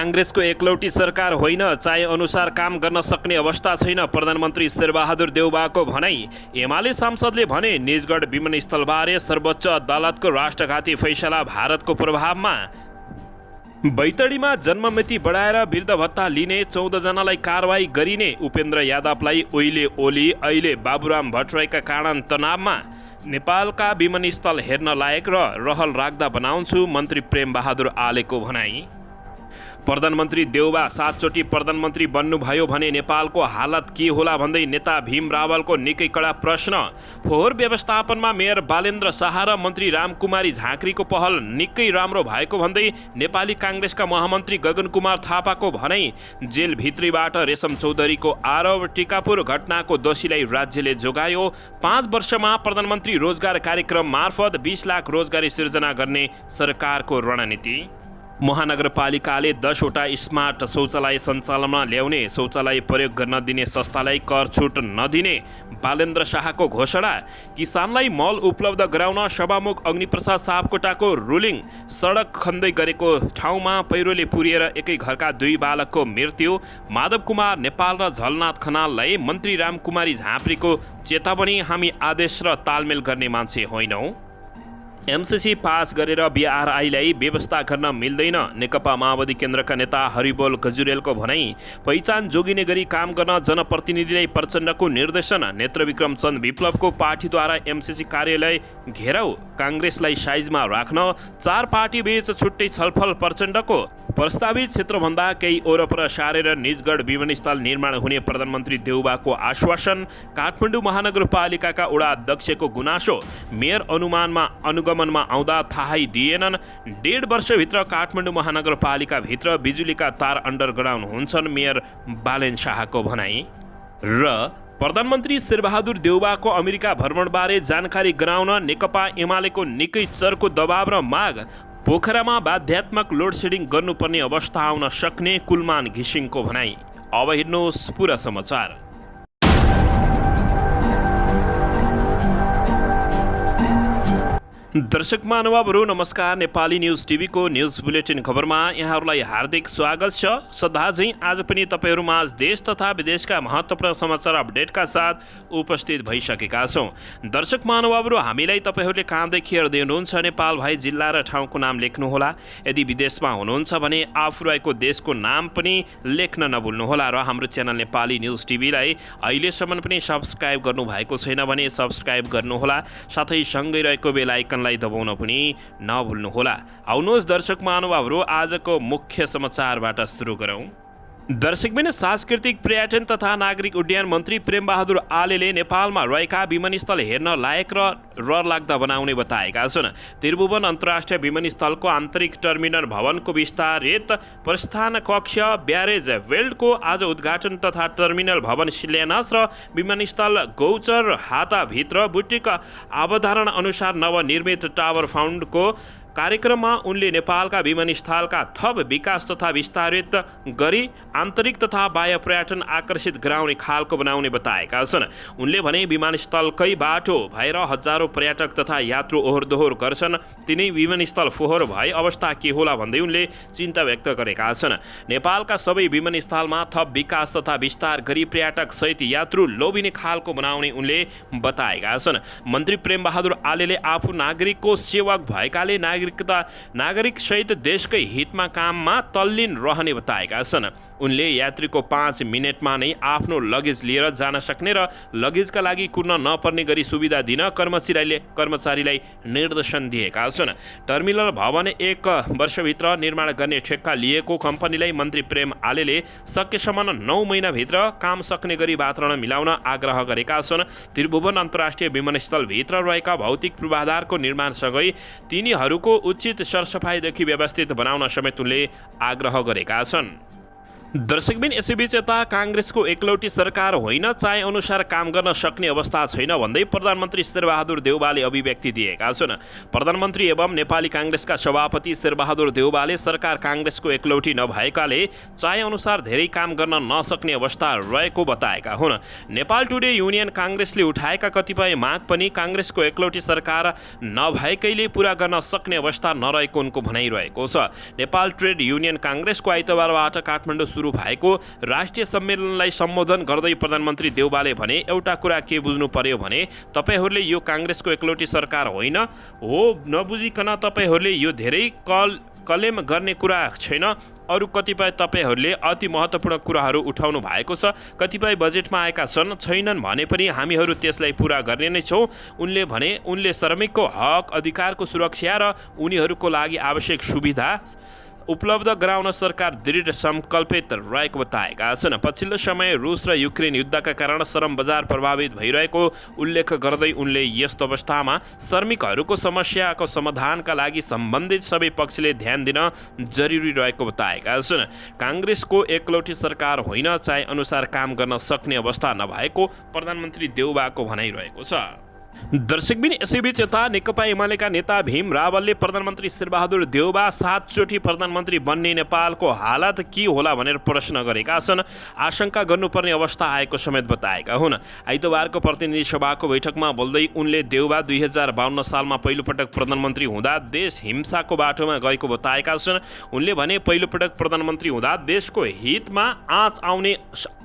कांग्रेसको एकलौटी सरकार होइन, चाहे अनुसार काम गर्न सक्ने अवस्था छैन, प्रधानमन्त्री शेरबहादुर देउबाको भनाई। एमाले सांसदले भने निजगढ विमानस्थलबारे सर्वोच्च अदालतको राष्ट्रघाती फैसला भारतको प्रभावमा। बैतडीमा जन्ममिति बढाएर वृद्ध भत्ता लिने 14 जनालाई कारवाही गरिने। उपेन्द्र यादवलाई ओइले ओली, अहिले बाबुराम भट्टराईका कारण तनावमा। नेपालका विमानस्थल हेर्न लायक र रहल राख्दा बनाउँछु, मन्त्री प्रेमबहादुर आलेको भनाई। प्रधानमन्त्री देउबा 7 चोटि प्रधानमन्त्री बन्नुभयो भने नेपालको हालत के होला भन्दै नेता भीम रावलको निकै कडा प्रश्न। फोहोर व्यवस्थापनमा मेयर बालेन्द्र शाह र मन्त्री रामकुमारी झाँक्रीको पहल निकै राम्रो भएको भन्दै नेपाली काङ्ग्रेसका महामन्त्री गगन कुमार थापाको भनाई। जेलभित्रीबाट रेशम चौधरीको आरोप। टिकापुर घटनाको दोषीलाई राज्यले जोगायो। 5 वर्षमा प्रधानमन्त्री रोजगार कार्यक्रम मार्फत 20 लाख रोजगारी सिर्जना गर्ने सरकारको रणनीति। महानगरपालिकाले 10 वटा स्मार्ट शौचालय सञ्चालनमा ल्याउने। शौचालय प्रयोग गर्न दिने संस्थालाई कर छुट नदिने बालेन्द्र शाहको घोषणा। किसानलाई मल उपलब्ध गराउन सभामुख अग्निप्रसाद सापकोटाको रुलिङ। सडक खन्दै गरेको ठाउँमा पहिरोले पुरिएर एकै घरका 2 बालकको मृत्यु। माधव कुमार नेपाल र झलनाथ खनाललाई मन्त्री रामकुमारी झाँक्रीको चेतावनी। हामी आदेश र तालमेल गर्ने मान्छे होइनौँ। एमसीसी पास गरेर बीआरआईलाई व्यवस्था गर्न मिल्दैन। नेकपा माओवादी केन्द्रका नेता हरिबोल गजुरेलको भनाई। पहिचान जोगिने गरी काम गर्न जनप्रतिनिधिलाई प्रचण्डको निर्देशन। नेत्रविक्रम चन्द विप्लवको पार्टीद्वारा एमसीसी कार्यालय घेराउ। काङ्ग्रेसलाई साइजमा राख्न 4 पार्टी बीच छुट्टै छलफल। प्रचण्डको प्रस्तावित क्षेत्रभन्दा केही ओरपर सारेर निजगढ विमानस्थल निर्माण हुने प्रधानमन्त्री देउबाको आश्वासन। काठमाडौँ महानगरपालिकाका वडा अध्यक्षको गुनासो। मेयर अनुगमनमा आउँदा थाहै दिएनन्। 1.5 वर्षभित्र काठमाडौँ महानगरपालिकाभित्र बिजुलीका तार अन्डरग्राउन्ड हुन्छन्, मेयर बालेन शाहको भनाई। र प्रधानमन्त्री शेरबहादुर देउबाको अमेरिका भ्रमणबारे जानकारी गराउन नेकपा एमालेको निकै चर्को दबाव र माग। पोखरामा बाध्यात्मक लोड सेडिङ गर्नुपर्ने अवस्था आउन सक्ने कुलमान घिसिङको भनाई। अब हेर्नुहोस् पुरा समाचार। दर्शक महानुभावहरू नमस्कार। नेपाली न्युज टिभीको न्युज बुलेटिन खबरमा यहाँहरूलाई हार्दिक स्वागत छ। सदाझै आज पनि तपाईँहरूमाझ देश तथा विदेशका महत्त्वपूर्ण समाचार अपडेटका साथ उपस्थित भइसकेका छौँ। दर्शक महानुभावहरू, हामीलाई तपाईँहरूले कहाँदेखि हेर्दै हुनुहुन्छ नेपाल भाइ जिल्ला र ठाउँको नाम लेख्नुहोला। यदि विदेशमा हुनुहुन्छ भने आफू रहेको देशको नाम पनि लेख्न नभुल्नुहोला। र हाम्रो च्यानल नेपाली न्युज टिभीलाई अहिलेसम्म पनि सब्सक्राइब गर्नुभएको छैन भने सब्सक्राइब गर्नुहोला। साथै सँगै रहेको बेल आइकन दबाउन पनि नभुल्नुहोला। आउनुहोस् दर्शक महानुभावहरू, आजको मुख्य समाचारबाट सुरु गरौँ। दर्शकबिन सांस्कृतिक पर्यटन तथा नागरिक उड्डयन मन्त्री प्रेमबहादुर आलेले नेपालमा रहेका विमानस्थल हेर्न लायक र रहरलाग्दा बनाउने बताएका छन्। त्रिभुवन अन्तर्राष्ट्रिय विमानस्थलको आन्तरिक टर्मिनल भवनको विस्तारित प्रस्थान कक्ष, ब्यारेज वेल्डको आज उद्घाटन तथा टर्मिनल भवन शिलान्यास र विमानस्थल गौचर हाताभित्र बुटिक अवधारणा अनुसार नवनिर्मित टावर फाउन्डको कार्यक्रममा उनले नेपालका विमानस्थलका थप विकास तथा विस्तारित गरी आन्तरिक तथा बाह्य पर्यटन आकर्षित गराउने खालको बनाउने बताएका छन्। उनले भने विमानस्थलकै बाटो भएर हजारौं पर्यटक तथा यात्रु ओहोरदोहोर गर्छन्। तिनै विमानस्थल फोहोर भए अवस्था के होला भन्दै उनले चिन्ता व्यक्त गरेका छन्। नेपालका सबै विमानस्थलमा थप विकास तथा विस्तार गरी पर्यटक सहित यात्रु लोभिने खालको बनाउने उनले बताएका छन्। मन्त्री प्रेमबहादुर आलेले आफू नागरिकको सेवक भएकाले नागरिक सहित देशकै हितमा काममा तल्लीन रहने बताएका छन्। उनले यात्रीको 5 मिनेटमा नै आफ्नो लगेज लिएर जान सक्ने र लगेजका लागि कुर्न नपर्ने गरी सुविधा दिन कर्मचारीलाई निर्देशन दिएका छन्। टर्मिनल भवन 1 वर्षभित्र निर्माण गर्ने ठेक्का लिएको कम्पनीलाई मन्त्री प्रेम आलेले सकेसम्म 9 महिनाभित्र काम सक्ने गरी वातावरण मिलाउन आग्रह गरेका छन्। त्रिभुवन अन्तर्राष्ट्रिय विमानस्थलभित्र रहेका भौतिक पूर्वाधारको निर्माणसँगै तिनीहरूको उचित सरसफाइदेखि व्यवस्थित बनाउन समेत उनले आग्रह गरेका छन्। दर्शकबिन यसैबीच यता काङ्ग्रेसको एकलौटी सरकार होइन, चाहे अनुसार काम गर्न सक्ने अवस्था छैन भन्दै प्रधानमन्त्री शेरबहादुर देउवाले अभिव्यक्ति दिएका छन्। प्रधानमन्त्री एवं नेपाली काङ्ग्रेसका सभापति शेरबहादुर देउवाले सरकार काङ्ग्रेसको एकलौटी नभएकाले चाहे अनुसार धेरै काम गर्न नसक्ने अवस्था रहेको बताएका हुन्। नेपाल टुडे युनियन काङ्ग्रेसले उठाएका कतिपय माग पनि काङ्ग्रेसको एकलौटी सरकार नभएकैले पूरा गर्न सक्ने अवस्था नरहेको उनको भनाइरहेको छ। नेपाल ट्रेड युनियन काङ्ग्रेसको आइतबारबाट काठमाडौँ सुरु भएको राष्ट्रिय सम्मेलनलाई सम्बोधन गर्दै प्रधानमन्त्री देउवाले भने, एउटा कुरा के बुझ्नु पर्यो भने तपाईहरूले यो काङ्ग्रेसको एकलौटी सरकार होइन हो नबुझिकन तपाईहरूले यो धेरै कलेम गर्ने कुरा छैन। अरू कतिपय तपाईहरूले अति महत्त्वपूर्ण कुराहरू उठाउनु भएको छ, कतिपय बजेटमा आएका छैनन् भने पनि हामीहरू त्यसलाई पुरा गर्ने नै छौँ। उनले भने उनले श्रमिकको हक अधिकारको सुरक्षा र उनीहरूको लागि आवश्यक सुविधा उपलब्ध गराउन सरकार दृढ सङ्कल्पित रहेको बताएका छन्। पछिल्लो समय रुस र युक्रेन युद्धका कारण श्रम बजार प्रभावित भइरहेको उल्लेख गर्दै उनले यस्तो अवस्थामा श्रमिकहरूको समस्याको समाधानका लागि सम्बन्धित सबै पक्षले ध्यान दिन जरुरी रहेको बताएका छन्। काङ्ग्रेसको एकलौटी सरकार होइन, चाहे अनुसार काम गर्न सक्ने अवस्था नभएको प्रधानमन्त्री देउवाको भनाइरहेको छ। दर्शकबिन यसैबीच यता नेकपा एमालेका नेता भीम रावलले प्रधानमन्त्री शेरबहादुर देउवा 7 चोटि प्रधानमन्त्री बन्ने नेपालको हालत के होला भनेर प्रश्न गरेका छन्। आशंका गर्नुपर्ने अवस्था आएको समेत बताएका हुन्। आइतबारको प्रतिनिधि सभाको बैठकमा बोल्दै उनले देउवा 2052 सालमा पहिलोपटक प्रधानमन्त्री हुँदा देश हिंसाको बाटोमा गएको बताएका छन्। उनले भने पहिलोपटक प्रधानमन्त्री हुँदा देशको हितमा आँच आउने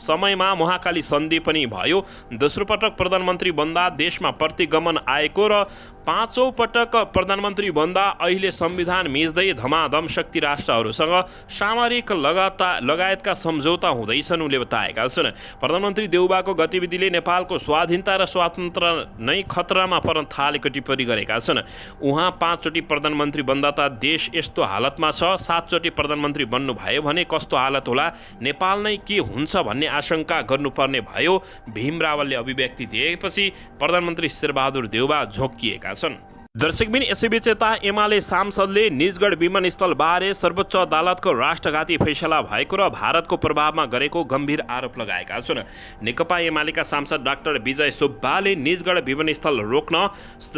समयमा महाकाली सन्धि पनि भयो। दोस्रो पटक प्रधानमन्त्री बन्दा देशमा प्रतिगमन आएको र पाँचौं पटक प्रधानमन्त्री बन्दा अहिले संविधान मिच्दै धमाधम शक्ति राष्ट्रहरूसँग सामरिक लगायतका सम्झौता हुँदैछन् उनले बताएका छन्। प्रधानमन्त्री देउवाको गतिविधिले नेपालको स्वाधीनता र स्वातन्त्र्य नै खतरामा पर्न थालेको टिप्पणी गरेका छन्। उहाँ 5 चोटि प्रधानमन्त्री बन्दा त देश यस्तो हालतमा छ, 7 चोटि प्रधानमन्त्री बन्नुभयो भने कस्तो हालत होला, नेपाल नै के हुन्छ भन्ने आशंका गर्नुपर्ने भयो। भीम रावलले अभिव्यक्ति दिएपछि प्रधानमन्त्री शेरबहादुर देउवा झोक्किएका छन्। दर्शकबिन यसैबीच यता एमाले सांसदले निजगढ विमानस्थल बारे सर्वोच्च अदालतको राष्ट्रघाती फैसला भएको र भारतको प्रभावमा गरेको गम्भीर आरोप लगाएका छन्। नेकपा एमालेका सांसद डाक्टर विजय सुब्बाले निजगढ विमानस्थल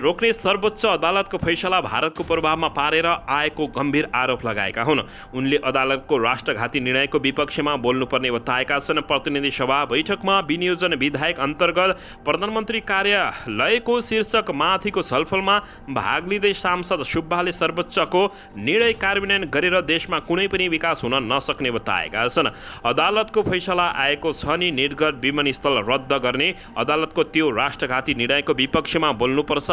रोक्ने सर्वोच्च अदालतको फैसला भारतको प्रभावमा पारेर आएको गम्भीर आरोप लगाएका हुन्। उनले अदालतको राष्ट्रघाती निर्णयको विपक्षमा बोल्नुपर्ने बताएका छन्। प्रतिनिधि सभा बैठकमा विनियोजन विधायक अन्तर्गत प्रधानमन्त्री कार्यालयको शीर्षक माथिको छलफलमा भाग लिँदै सांसद सुब्बाले सर्वोच्चको निर्णय कार्यान्वयन गरेर देशमा कुनै पनि विकास हुन नसक्ने बताएका छन्। अदालतको फैसला आएको छ नि निजगढ विमानस्थल रद्द गर्ने, अदालतको त्यो राष्ट्रघाती निर्णयको विपक्षमा बोल्नुपर्छ।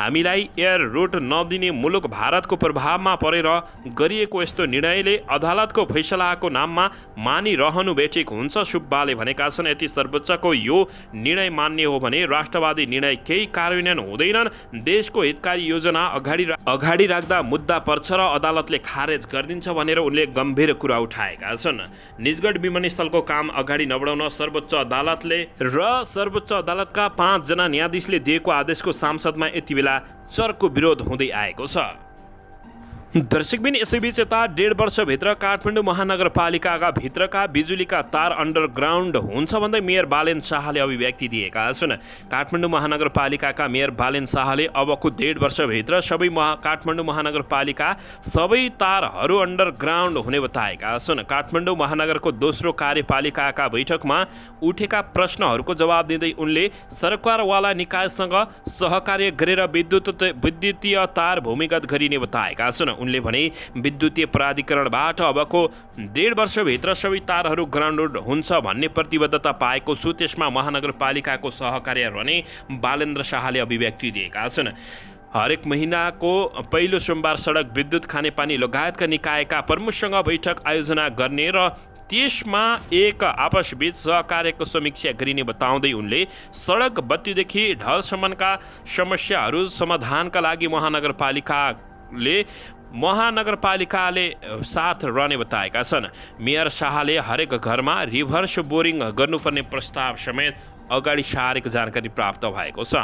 हामीलाई एयर रुट नदिने मुलुक भारतको प्रभावमा परेर गरिएको यस्तो निर्णयले अदालतको फैसलाको नाममा मानिरहनु बेठिक हुन्छ, सुब्बाले भनेका छन्। यदि सर्वोच्चको यो निर्णय मान्य हो भने राष्ट्रवादी निर्णय केही कार्यान्वयन हुँदैनन्, देशको हितकारी योजना अगाडि राख्दा मुद्दा पर्छ र अदालतले खारेज गरिदिन्छ भनेर उनले गम्भीर कुरा उठाएका छन्। निजगढ विमानस्थलको काम अगाडि नबढाउन सर्वोच्च अदालतका 5 जना न्यायाधीशले दिएको आदेशको सांसदमा यति बेला चर्को विरोध हुँदै आएको छ। दर्शकबिन यसैबीच यता 1.5 वर्षभित्र काठमाडौँ महानगरपालिकाका भित्रका बिजुलीका तार अन्डरग्राउन्ड हुन्छ भन्दै मेयर बालेन शाहले अभिव्यक्ति दिएका छन्। काठमाडौँ महानगरपालिकाका मेयर बालेन शाहले अबको 1.5 वर्षभित्र काठमाडौँ महानगरपालिका सबै तारहरू अन्डरग्राउन्ड हुने बताएका छन्। काठमाडौँ महानगरको दोस्रो कार्यपालिकाका बैठकमा उठेका प्रश्नहरूको जवाब दिँदै उनले सरकारवाला निकायसँग सहकार्य गरेर विद्युतीय तार भूमिगत गरिने बताएका छन्। उनले भने विद्युतीय प्राधिकरणबाट अबको 1.5 वर्षभित्र सबै तारहरू ग्राउन्डेड हुन्छ भन्ने प्रतिबद्धता पाएको छु, त्यसमा महानगरपालिकाको सहकार्य रहने बालेन्द्र शाहले अभिव्यक्ति दिएका छन्। हरेक महिनाको पहिलो सोमबार सडक, विद्युत, खानेपानी लगायतका निकायका प्रमुखसँग बैठक आयोजना गर्ने र त्यसमा एक आपसबीच सहकार्यको समीक्षा गरिने बताउँदै उनले सडक, बत्तीदेखि ढलसम्मका समस्याहरू समाधानका लागि महानगरपालिकाले साथ रहने बताएका छन्। मेयर शाहले हरेक घरमा रिभर्स बोरिङ गर्नुपर्ने प्रस्ताव समेत अगाडि सारेको जानकारी प्राप्त भएको छ।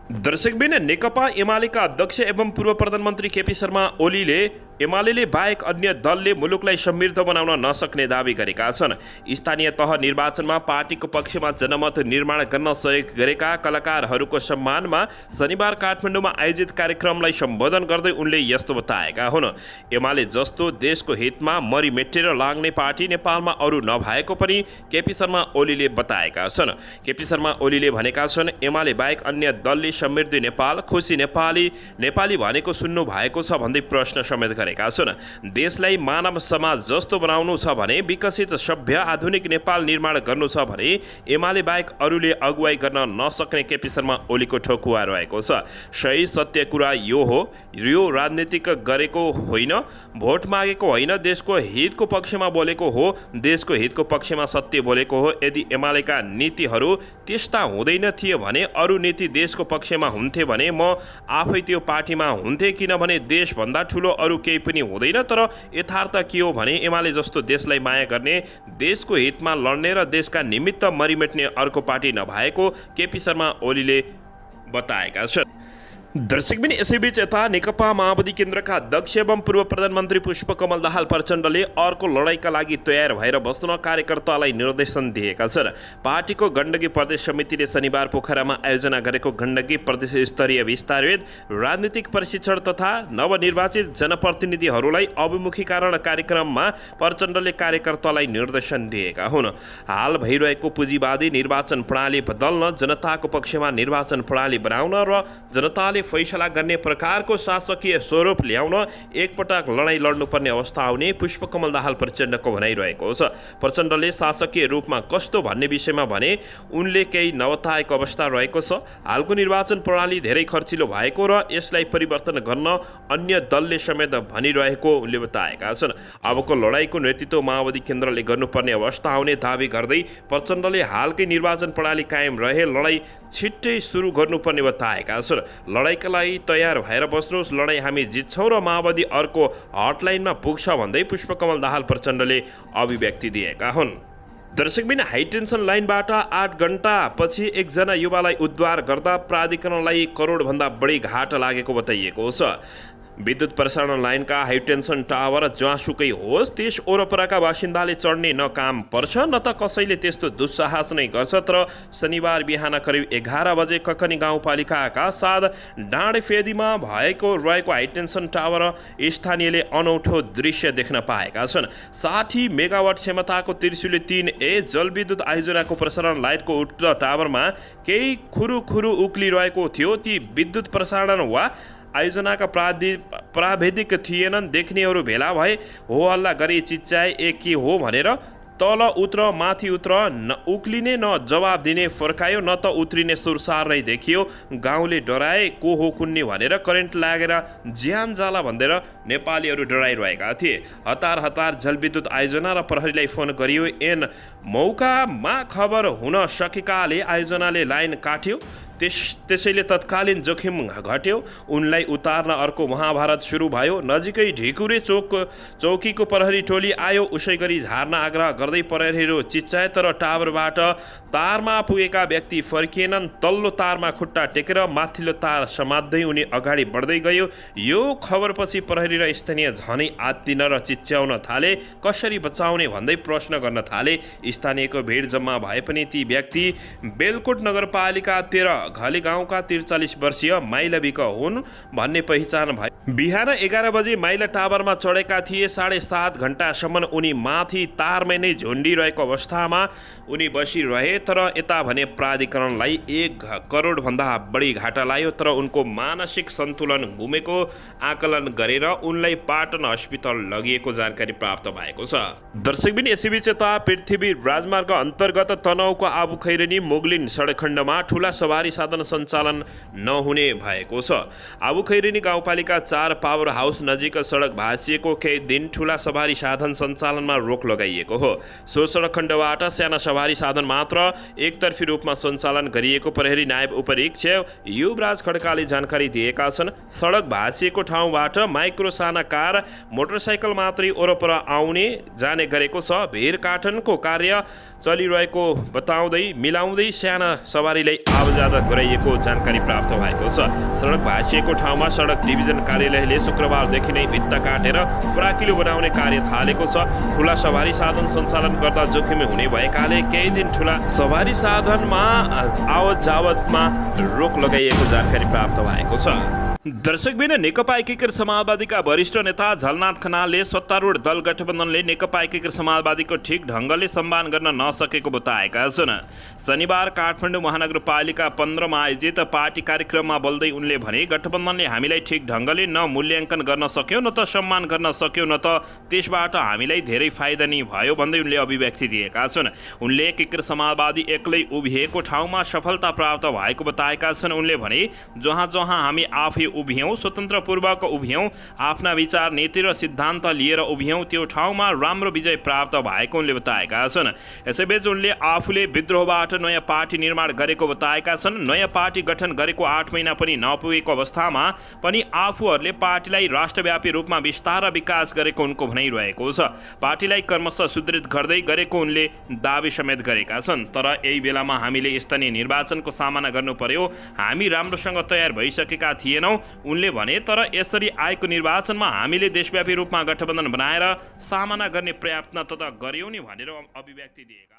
दर्शकबिन नेकपा एमालेका अध्यक्ष एवं पूर्व प्रधानमन्त्री केपी शर्मा ओलीले एमाले बाहेक अन्य दलले मुलुकलाई समृद्ध बनाउन नसक्ने दावी गरेका छन्। स्थानीय तह निर्वाचनमा पार्टीको पक्षमा जनमत निर्माण गर्न सहयोग गरेका कलाकारहरूको सम्मानमा शनिबार काठमाडौँमा आयोजित कार्यक्रमलाई सम्बोधन गर्दै उनले यस्तो बताएका हुन्। एमाले जस्तो देशको हितमा मरिमेटेर लाग्ने पार्टी नेपालमा अरू नभएको पनि केपी शर्मा ओलीले बताएका छन्। केपी शर्मा ओलीले भनेका छन्, एमाले बाहेक अन्य दलले समृद्धि नेपाल, खुसी नेपाली भनेको सुन्नु भएको छ भन्दै प्रश्न समेत गरेका छन्। देशलाई मानव समाज जस्तो बनाउनु छ भने, विकसित सभ्य आधुनिक नेपाल निर्माण गर्नु छ भने एमाले बाहेक अरूले अगुवाई गर्न नसक्ने केपी शर्मा ओलीको ठोकुवा रहेको छ। सही सत्य कुरा यो हो, यो राजनीतिक गरेको होइन, भोट मागेको होइन, देशको हितको पक्षमा बोलेको हो, देशको हितको पक्षमा सत्य बोलेको हो। यदि एमालेका नीतिहरू त्यस्ता हुँदैन थिए भने, अरू नीति देशको पक्षमा हुन्थे भने म आफै त्यो पार्टीमा हुन्थे, किनभने देशभन्दा ठुलो अरू केही पनि हुँदैन। तर यथार्थ के हो भने एमाले जस्तो देशलाई माया गर्ने, देशको हितमा लड्ने र देशका निमित्त मरिमेट्ने अर्को पार्टी नभएको केपी शर्मा ओलीले बताएका छन्। दर्शकबिन यसैबीच यता नेकपा माओवादी केन्द्रका अध्यक्ष एवं पूर्व प्रधानमन्त्री पुष्पकमल दाहाल प्रचण्डले अर्को लडाईँका लागि तयार भएर बस्न कार्यकर्तालाई निर्देशन दिएका छन्। पार्टीको गण्डकी प्रदेश समितिले शनिबार पोखरामा आयोजना गरेको गण्डकी प्रदेश स्तरीय विस्तारवेद राजनीतिक प्रशिक्षण तथा नवनिर्वाचित जनप्रतिनिधिहरूलाई अभिमुखीकरण कार्यक्रममा प्रचण्डले कार्यकर्तालाई निर्देशन दिएका हुन्। हाल भइरहेको पुँजीवादी निर्वाचन प्रणाली बदल्न, जनताको पक्षमा निर्वाचन प्रणाली बनाउन र जनताले फैसला गर्ने प्रकारको शासकीय स्वरूप ल्याउन एकपटक लडाईँ लड्नुपर्ने अवस्था आउने पुष्पकमल दाहाल प्रचण्डको भनाइरहेको छ। प्रचण्डले शासकीय रूपमा कस्तो भन्ने विषयमा भने उनले केही नबताएको अवस्था रहेको छ। हालको निर्वाचन प्रणाली धेरै खर्चिलो भएको र यसलाई परिवर्तन गर्न अन्य दलले समेत भनिरहेको उनले बताएका छन्। अबको लडाईँको नेतृत्व माओवादी केन्द्रले गर्नुपर्ने अवस्था आउने दावी गर्दै प्रचण्डले हालकै निर्वाचन प्रणाली कायम रहे लडाईँ छिट्टै सुरु गर्नुपर्ने बताएका छन्। लडाईँका लागि तयार भएर बस्नुहोस्, लडाईँ हामी जित्छौँ र माओवादी अर्को हटलाइनमा पुग्छ भन्दै पुष्पकमल दाहाल प्रचण्डले अभिव्यक्ति दिएका हुन्। दर्शकबिन हाइटेन्सन लाइनबाट 8 घण्टा पछि एकजना युवालाई उद्धार गर्दा प्राधिकरणलाई करोडभन्दा बढी घाटा लागेको बताइएको छ। विद्युत प्रसारण लाइनका हाइटेन्सन टावर जहाँसुकै होस् त्यस वरपरका बासिन्दाले चढ्ने न काम पर्छ न त कसैले त्यस्तो दुस्साहस नै गर्छ। तर शनिबार बिहान करिब 11 बजे ककनी गाउँपालिकाका साथ डाँडेफेदीमा रहेको हाइटेन्सन टावर स्थानीयले अनौठो दृश्य देख्न पाएका छन्। 60 मेगावाट क्षमताको त्रिशूली 3A जलविद्युत आयोजनाको प्रसारण लाइटको उक्त टावरमा केही खुरुखुरु उक्लिरहेको थियो। ती विद्युत प्रसारण वा आयोजनाका प्राविधिक थिएनन्। देख्नेहरू भेला भए हो हल्ला गरी चिच्चाए के हो भनेर। तल उत्र माथि उत्र, न उक्लिने न जवाब दिने, फर्कायो न त उत्रिने सुरसार नै देखियो। गाउँले डराए को हो कुन्ने भनेर करेन्ट लागेर ज्यान जाला भनेर नेपालीहरू डराइरहेका थिए। हतार जलविद्युत आयोजना र प्रहरीलाई फोन गरियो। मौकामा खबर हुन सकेकाले आयोजनाले लाइन काट्यो। त्यसैले तत्कालीन जोखिम घट्यो। उनलाई उतार्न अर्को महाभारत सुरु भयो। नजिकै ढिकुरे चौकीको प्रहरी टोली आयो। उसै गरी झार्न आग्रह गर्दै प्रहरीहरू चिच्चाए, तर टावरबाट तारमा पुगेका व्यक्ति फर्किएनन्। तल्लो तारमा खुट्टा टेकेर माथिल्लो तार समात्दै उनी अगाडि बढ्दै गयो। यो खबरपछि प्रहरी र स्थानीय झनै आत्तिन र चिच्याउन थाले। कसरी बचाउने भन्दै प्रश्न गर्न थाले। स्थानीयको भिड जम्मा भए पनि ती व्यक्ति बेलकोट नगरपालिका 13 घले गाउँका 43 वर्षीय माइला विक हुन् भन्ने पहिचान भयो। बिहान 11 बजे माइला टावरमा चढेका थिए। 7.5 घण्टासम्म उनी माथि तारमै नै झुन्डिरहेको अवस्थामा उनी बसिरहे। तर यता भने प्राधिकरणलाई 1 करोडभन्दा बढी घाटा लाग्यो। तर उनको मानसिक सन्तुलन गुमेको आकलन गरेर उनलाई पाटन अस्पताल लगिएको जानकारी प्राप्त भएको छ। दर्शकबिन यसैबीच यता पृथ्वी राजमार्ग अन्तर्गत तनहुको आबुखैरेनी मुगलिन सडक खण्डमा ठुला सवारी साधन सञ्चालन नहुने भएको छ। आबुखैरेनी गाउँपालिका 4 पावर हाउस नजिक सडक भाँसिएको केही दिन ठुला सवारी साधन सञ्चालनमा रोक लगाइएको हो। सो सडक खण्डबाट साना सवारी साधन मात्र एकतर्फी रूपमा सञ्चालन गरिएको प्रहरी नायब उपरीक्षक युवराज खड्काले जानकारी दिएका छन्। सडक भाँसिएको ठाउँबाट माइक्रो साना कार, मोटरसाइकल मात्रै वरपर आउने जाने गरेको छ। भिरकाटनको कार्य चलिरहेको बताउँदै मिलाउँदै साना सवारीलाई आवाजादा गराइएको जानकारी प्राप्त भएको छ। सडक भाँसिएको ठाउँमा सडक डिभिजन कार्यालय कार्यालयले शुक्रबारदेखि नै भित्ता काटेर फराकिलो बनाउने कार्य थालेको छ। ठुला सवारी साधन सञ्चालन गर्दा जोखिम हुने भएकाले केही दिन ठुला सवारी साधनमा आवत जावतमा रोक लगाइएको जानकारी प्राप्त भएको छ। दर्शकबिन नेकपा एकीकृत समाजवादीका वरिष्ठ नेता झलनाथ खनालले सत्तारूढ दल गठबन्धनले नेकपा एकीकृत समाजवादीको ठिक ढङ्गले सम्मान गर्न नसकेको बताएका छन्। शनिबार काठमाडौँ महानगरपालिका 15मा आयोजित पार्टी कार्यक्रममा बोल्दै उनले भने, गठबन्धनले हामीलाई ठिक ढङ्गले न मूल्याङ्कन गर्न सक्यो, न त सम्मान गर्न सक्यो, न त त्यसबाट हामीलाई धेरै फाइदा नै भयो भन्दै उनले अभिव्यक्ति दिएका छन्। उनले एकीकृत समाजवादी एक्लै उभिएको ठाउँमा सफलता प्राप्त भएको बताएका छन्। उनले भने, जहाँ जहाँ हामी आफै उभियौँ, स्वतन्त्रपूर्वक उभियौँ, आफ्ना विचार नीति र सिद्धान्त लिएर उभियौँ, त्यो ठाउँमा राम्रो विजय प्राप्त भएको उनले बताएका छन्। यसैबीच उनले आफूले विद्रोहबाट नयाँ पार्टी निर्माण गरेको बताएका छन्। नयाँ पार्टी गठन गरेको 8 महिना पनि नपुगेको अवस्थामा पनि आफूहरूले पार्टीलाई राष्ट्रव्यापी रूपमा विस्तार र विकास गरेको उनको भनाइरहेको छ। पार्टीलाई क्रमशः सुदृढ गर्दै गरेको उनले दावी समेत गरेका छन्। तर यही बेलामा हामीले स्थानीय निर्वाचनको सामना गर्नु पर्यो, हामी राम्रोसँग तयार भइसकेका थिएनौँ उनले भने। तर यसरी आएको निर्वाचनमा हामीले देशव्यापी रूपमा गठबन्धन बनाएर सामना गर्ने प्रयत्न त गर्यौं नि भनेर अभिव्यक्ति दिएका।